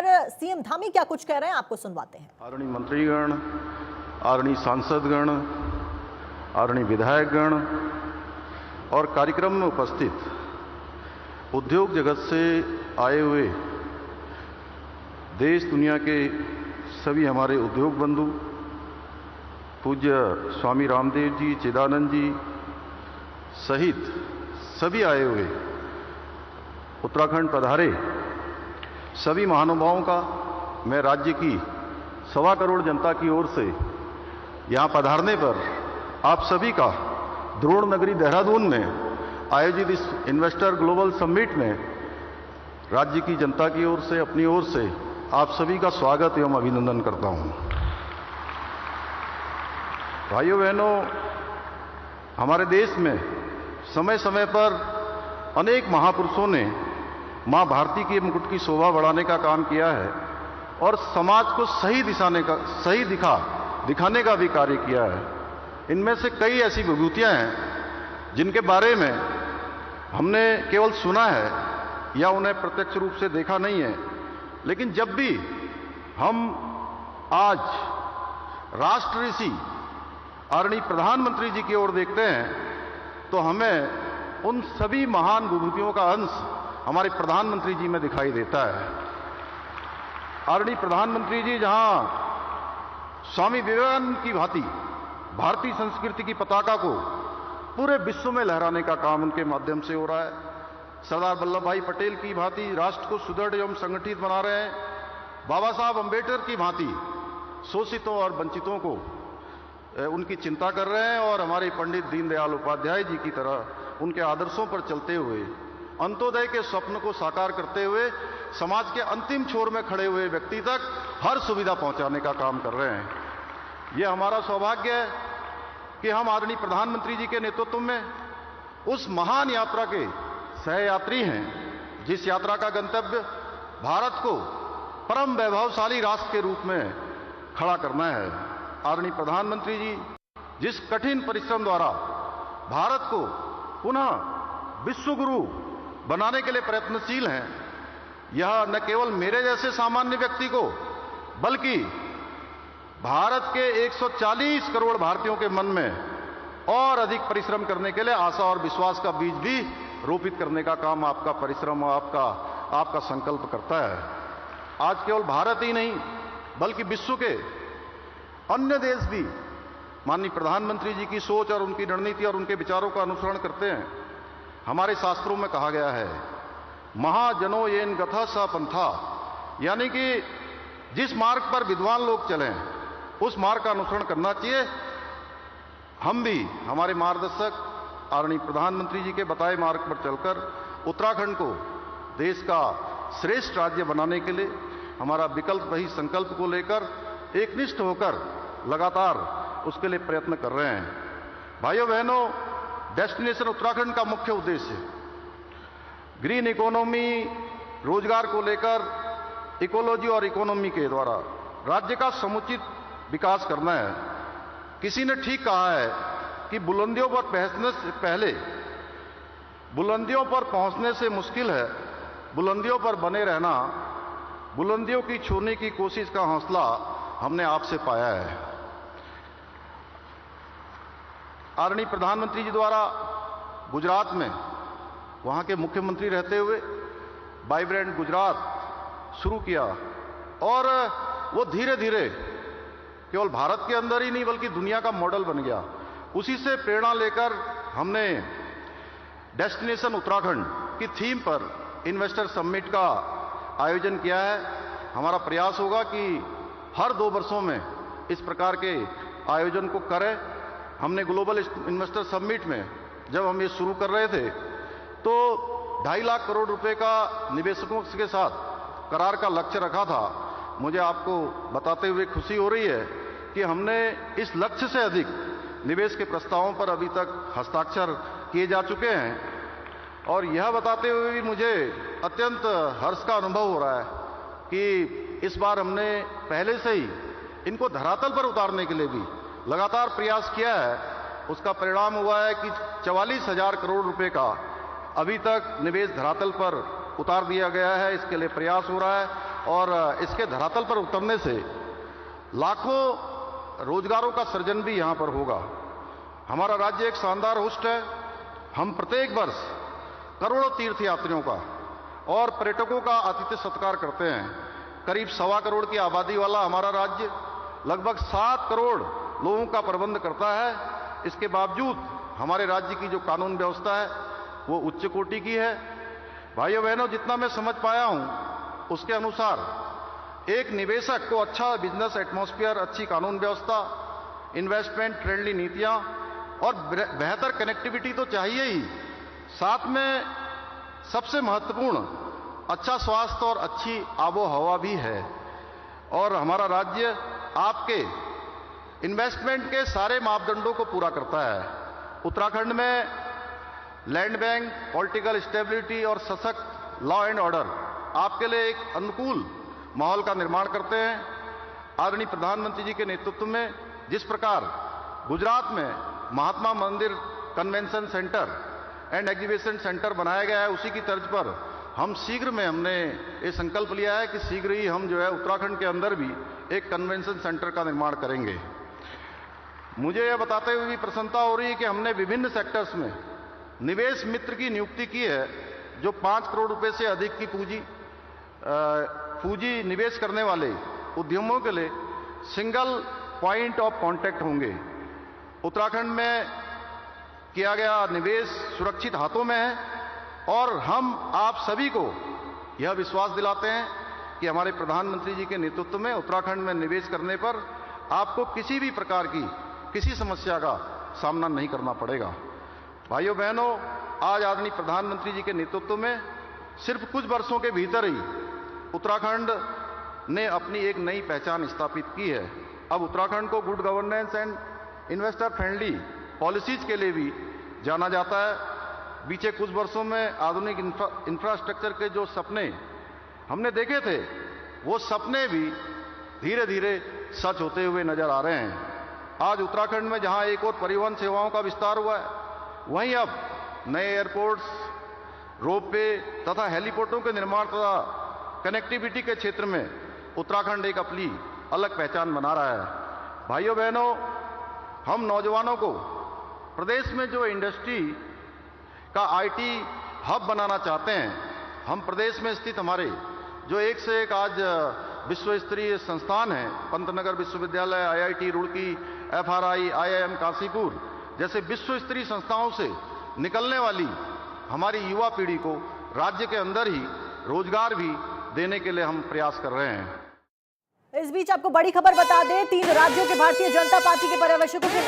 पर सीएम धामी क्या कुछ कह रहे हैं, आपको सुनवाते हैं। आदरणीय मंत्रीगण, आदरणीय सांसदगण, आदरणीय विधायकगण और कार्यक्रम में उपस्थित उद्योग जगत से आए हुए देश दुनिया के सभी हमारे उद्योग बंधु, पूज्य स्वामी रामदेव जी, चिदानंद जी सहित सभी आए हुए उत्तराखंड पधारे सभी महानुभावों का मैं राज्य की 1.25 करोड़ जनता की ओर से यहाँ पधारने पर आप सभी का द्रोण नगरी देहरादून में आयोजित इस इन्वेस्टर ग्लोबल समिट में राज्य की जनता की ओर से, अपनी ओर से आप सभी का स्वागत एवं अभिनंदन करता हूँ। भाइयों बहनों, हमारे देश में समय समय पर अनेक महापुरुषों ने मां भारती के मुकुट की शोभा बढ़ाने का काम किया है और समाज को सही दिखाने का भी कार्य किया है। इनमें से कई ऐसी विभूतियां हैं जिनके बारे में हमने केवल सुना है या उन्हें प्रत्यक्ष रूप से देखा नहीं है, लेकिन जब भी हम आज राष्ट्र ऋषि आदरणीय प्रधानमंत्री जी की ओर देखते हैं तो हमें उन सभी महान विभूतियों का अंश हमारे प्रधानमंत्री जी में दिखाई देता है। आदरणीय प्रधानमंत्री जी जहां स्वामी विवेकानंद की भांति भारतीय संस्कृति की पताका को पूरे विश्व में लहराने का काम उनके माध्यम से हो रहा है, सरदार वल्लभ भाई पटेल की भांति राष्ट्र को सुदृढ़ एवं संगठित बना रहे हैं, बाबा साहब अंबेडकर की भांति शोषितों और वंचितों को उनकी चिंता कर रहे हैं और हमारे पंडित दीनदयाल उपाध्याय जी की तरह उनके आदर्शों पर चलते हुए अंत्योदय के स्वप्न को साकार करते हुए समाज के अंतिम छोर में खड़े हुए व्यक्ति तक हर सुविधा पहुंचाने का काम कर रहे हैं। यह हमारा सौभाग्य है कि हम आदरणीय प्रधानमंत्री जी के नेतृत्व में उस महान यात्रा के सहयात्री हैं जिस यात्रा का गंतव्य भारत को परम वैभवशाली राष्ट्र के रूप में खड़ा करना है। आदरणीय प्रधानमंत्री जी जिस कठिन परिश्रम द्वारा भारत को पुनः विश्व गुरु बनाने के लिए प्रयत्नशील हैं, यह न केवल मेरे जैसे सामान्य व्यक्ति को बल्कि भारत के 140 करोड़ भारतीयों के मन में और अधिक परिश्रम करने के लिए आशा और विश्वास का बीज भी रोपित करने का काम आपका परिश्रम और आपका संकल्प करता है। आज केवल भारत ही नहीं बल्कि विश्व के अन्य देश भी माननीय प्रधानमंत्री जी की सोच और उनकी रणनीति और उनके विचारों का अनुसरण करते हैं। हमारे शास्त्रों में कहा गया है महाजनो येन गथा स पंथा, यानी कि जिस मार्ग पर विद्वान लोग चलें उस मार्ग का अनुसरण करना चाहिए। हम भी हमारे मार्गदर्शक आदरणीय प्रधानमंत्री जी के बताए मार्ग पर चलकर उत्तराखंड को देश का श्रेष्ठ राज्य बनाने के लिए हमारा विकल्प रहित संकल्प को लेकर एकनिष्ठ होकर लगातार उसके लिए प्रयत्न कर रहे हैं। भाइयों बहनों, डेस्टिनेशन उत्तराखंड का मुख्य उद्देश्य ग्रीन इकोनॉमी, रोजगार को लेकर इकोलॉजी और इकोनॉमी के द्वारा राज्य का समुचित विकास करना है। किसी ने ठीक कहा है कि बुलंदियों पर पहुंचने से मुश्किल है बुलंदियों पर बने रहना, बुलंदियों की छूने की कोशिश का हौसला हमने आपसे पाया है। आदरणीय प्रधानमंत्री जी द्वारा गुजरात में वहां के मुख्यमंत्री रहते हुए वाइब्रेंट गुजरात शुरू किया और वो धीरे धीरे केवल भारत के अंदर ही नहीं बल्कि दुनिया का मॉडल बन गया। उसी से प्रेरणा लेकर हमने डेस्टिनेशन उत्तराखंड की थीम पर इन्वेस्टर समिट का आयोजन किया है। हमारा प्रयास होगा कि हर 2 वर्षों में इस प्रकार के आयोजन को करें। हमने ग्लोबल इन्वेस्टर समिट में जब हम ये शुरू कर रहे थे तो 2.5 लाख करोड़ रुपए का निवेशकों के साथ करार का लक्ष्य रखा था। मुझे आपको बताते हुए खुशी हो रही है कि हमने इस लक्ष्य से अधिक निवेश के प्रस्तावों पर अभी तक हस्ताक्षर किए जा चुके हैं और यह बताते हुए भी मुझे अत्यंत हर्ष का अनुभव हो रहा है कि इस बार हमने पहले से ही इनको धरातल पर उतारने के लिए भी लगातार प्रयास किया है। उसका परिणाम हुआ है कि 44,000 करोड़ रुपए का अभी तक निवेश धरातल पर उतार दिया गया है। इसके लिए प्रयास हो रहा है। और इसके धरातल पर उतरने से लाखों रोजगारों का सृजन भी यहां पर होगा। हमारा राज्य एक शानदार होस्ट है। हम प्रत्येक वर्ष करोड़ों तीर्थयात्रियों का और पर्यटकों का आतिथ्य सत्कार करते हैं। करीब 1.25 करोड़ की आबादी वाला हमारा राज्य लगभग 7 करोड़ लोगों का प्रबंध करता है। इसके बावजूद हमारे राज्य की जो कानून व्यवस्था है वो उच्च कोटि की है। भाइयों बहनों, जितना मैं समझ पाया हूं उसके अनुसार एक निवेशक को अच्छा बिजनेस एटमॉस्फेयर, अच्छी कानून व्यवस्था, इन्वेस्टमेंट फ्रेंडली नीतियां और बेहतर कनेक्टिविटी तो चाहिए ही, साथ में सबसे महत्वपूर्ण अच्छा स्वास्थ्य और अच्छी आबो हवा भी है। और हमारा राज्य आपके इन्वेस्टमेंट के सारे मापदंडों को पूरा करता है। उत्तराखंड में लैंड बैंक, पॉलिटिकल स्टेबिलिटी और सशक्त लॉ एंड ऑर्डर आपके लिए एक अनुकूल माहौल का निर्माण करते हैं। आदरणीय प्रधानमंत्री जी के नेतृत्व में जिस प्रकार गुजरात में महात्मा मंदिर convention centre and exhibition centre बनाया गया है, उसी की तर्ज पर हम शीघ्र में हमने ये संकल्प लिया है कि शीघ्र ही हम जो है उत्तराखंड के अंदर भी एक कन्वेंशन सेंटर का निर्माण करेंगे। मुझे यह बताते हुए भी प्रसन्नता हो रही है कि हमने विभिन्न सेक्टर्स में निवेश मित्र की नियुक्ति की है, जो 5 करोड़ रुपए से अधिक की पूंजी निवेश करने वाले उद्यमों के लिए सिंगल पॉइंट ऑफ कांटेक्ट होंगे। उत्तराखंड में किया गया निवेश सुरक्षित हाथों में है और हम आप सभी को यह विश्वास दिलाते हैं कि हमारे प्रधानमंत्री जी के नेतृत्व में उत्तराखंड में निवेश करने पर आपको किसी भी प्रकार की किसी समस्या का सामना नहीं करना पड़ेगा। भाइयों बहनों, आज आदरणीय प्रधानमंत्री जी के नेतृत्व में सिर्फ कुछ वर्षों के भीतर ही उत्तराखंड ने अपनी एक नई पहचान स्थापित की है। अब उत्तराखंड को good governance and investor friendly policies के लिए भी जाना जाता है। बीते कुछ वर्षों में आधुनिक इंफ्रास्ट्रक्चर के जो सपने हमने देखे थे, वो सपने भी धीरे धीरे सच होते हुए नजर आ रहे हैं। आज उत्तराखंड में जहां एक और परिवहन सेवाओं का विस्तार हुआ है, वहीं अब नए एयरपोर्ट्स, रोपवे तथा हेलीपोर्टों के निर्माण तथा कनेक्टिविटी के क्षेत्र में उत्तराखंड एक अपनी अलग पहचान बना रहा है। भाइयों बहनों, हम नौजवानों को प्रदेश में जो इंडस्ट्री का आईटी हब बनाना चाहते हैं, हम प्रदेश में स्थित हमारे जो एक से एक आज विश्व स्तरीय संस्थान हैं, पंतनगर विश्वविद्यालय, IIT Roorkee, FRI, IIM Kashipur जैसे विश्व स्तरीय संस्थाओं से निकलने वाली हमारी युवा पीढ़ी को राज्य के अंदर ही रोजगार भी देने के लिए हम प्रयास कर रहे हैं। इस बीच आपको बड़ी खबर बता दें, 3 राज्यों के भारतीय जनता पार्टी के पर्यवेक्षकों के